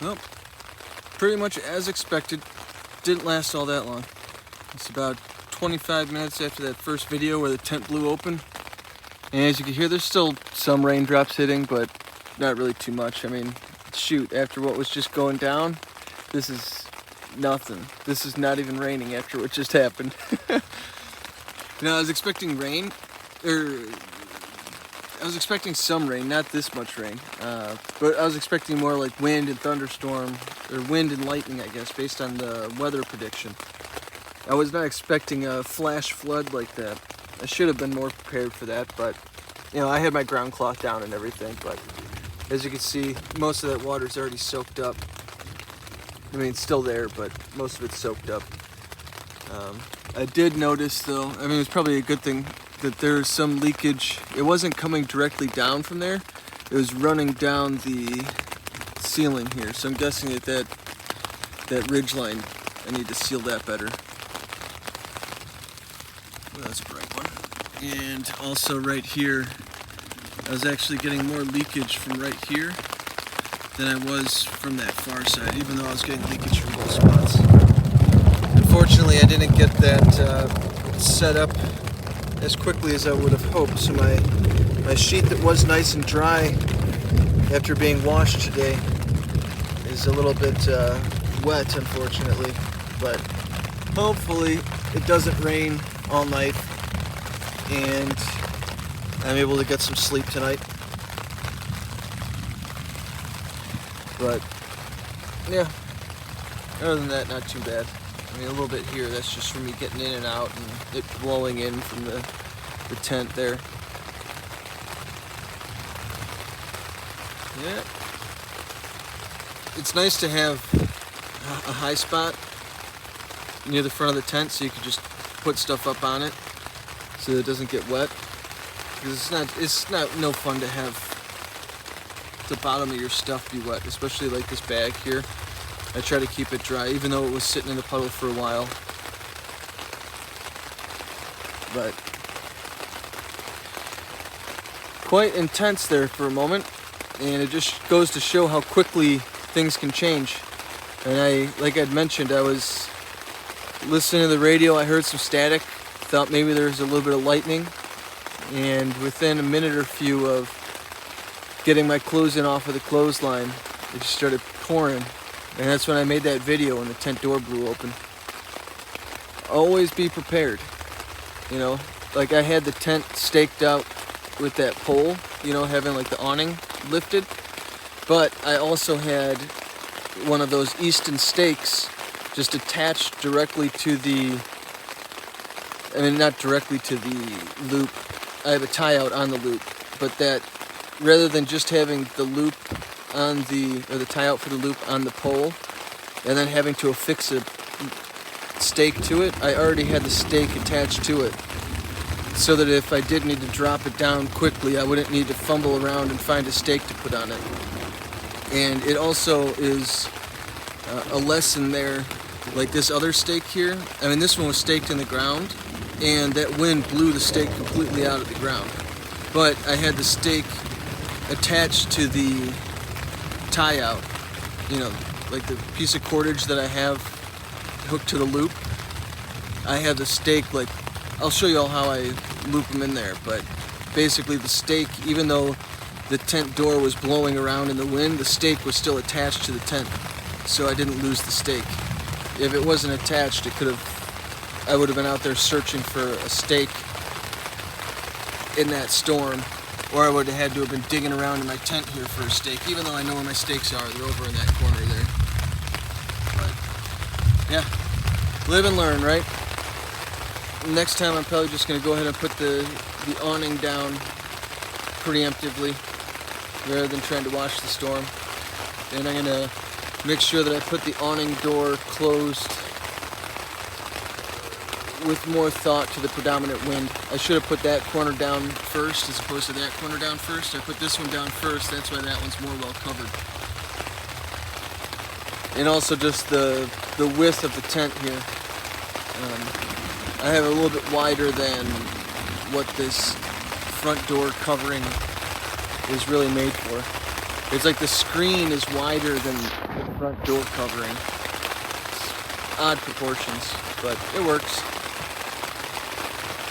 Well, pretty much as expected. Didn't last all that long. It's about 25 minutes after that first video where the tent blew open. And as you can hear, there's still some raindrops hitting, but not really too much. I mean, shoot, after what was just going down, this is nothing. This is not even raining after what just happened. You know, I was expecting rain, I was expecting some rain, not this much rain, but I was expecting more like wind and thunderstorm, or wind and lightning, I guess, based on the weather prediction. I was not expecting a flash flood like that. I should have been more prepared for that, but, you know, I had my ground cloth down and everything, but as you can see, most of that water's already soaked up. I mean, it's still there, but most of it's soaked up. I did notice, though, I mean, it's probably a good thing that there's some leakage. It wasn't coming directly down from there. It was running down the ceiling here. So I'm guessing that ridge line, I need to seal that better. Well, that's a bright one. And also right here, I was actually getting more leakage from right here than I was from that far side, even though I was getting leakage from both spots. Unfortunately, I didn't get that set up as quickly as I would have hoped, so my sheet that was nice and dry after being washed today is a little bit wet, unfortunately, but hopefully it doesn't rain all night and I'm able to get some sleep tonight. But yeah, other than that, not too bad. I mean, a little bit here, that's just from me getting in and out and it blowing in from the tent there. Yeah. It's nice to have a high spot near the front of the tent so you can just put stuff up on it so that it doesn't get wet. Because it's not no fun to have the bottom of your stuff be wet, especially like this bag here. I try to keep it dry, even though it was sitting in a puddle for a while. But quite intense there for a moment, and it just goes to show how quickly things can change. And like I'd mentioned, I was listening to the radio, I heard some static, thought maybe there was a little bit of lightning, and within a minute or few of getting my clothes in off of the clothesline, it just started pouring. And that's when I made that video when the tent door blew open. Always be prepared. You know, like I had the tent staked out with that pole, you know, having like the awning lifted. But I also had one of those Easton stakes just attached directly to the, I mean, not directly to the loop. I have a tie out on the loop, but that rather than just having the loop on or the tie out for the loop on the pole and then having to affix a stake to it, I already had the stake attached to it so that if I did need to drop it down quickly, I wouldn't need to fumble around and find a stake to put on it. And it also is a lesson there, like this other stake here. I mean, this one was staked in the ground and that wind blew the stake completely out of the ground. But I had the stake attached to the tie out, you know, like the piece of cordage that I have hooked to the loop. I have the stake, like, I'll show you all how I loop them in there, but basically the stake, even though the tent door was blowing around in the wind, the stake was still attached to the tent, so I didn't lose the stake. If it wasn't attached, I would have been out there searching for a stake in that storm, or I would have had to have been digging around in my tent here for a stake, even though I know where my stakes are. They're over in that corner there. But, yeah, live and learn, right? Next time I'm probably just going to go ahead and put the awning down preemptively, rather than trying to watch the storm. And I'm going to make sure that I put the awning door closed with more thought to the predominant wind. I should have put that corner down first as opposed to that corner down first. I put this one down first, that's why that one's more well covered. And also just the width of the tent here. I have it a little bit wider than what this front door covering is really made for. It's like the screen is wider than the front door covering. It's odd proportions, but it works.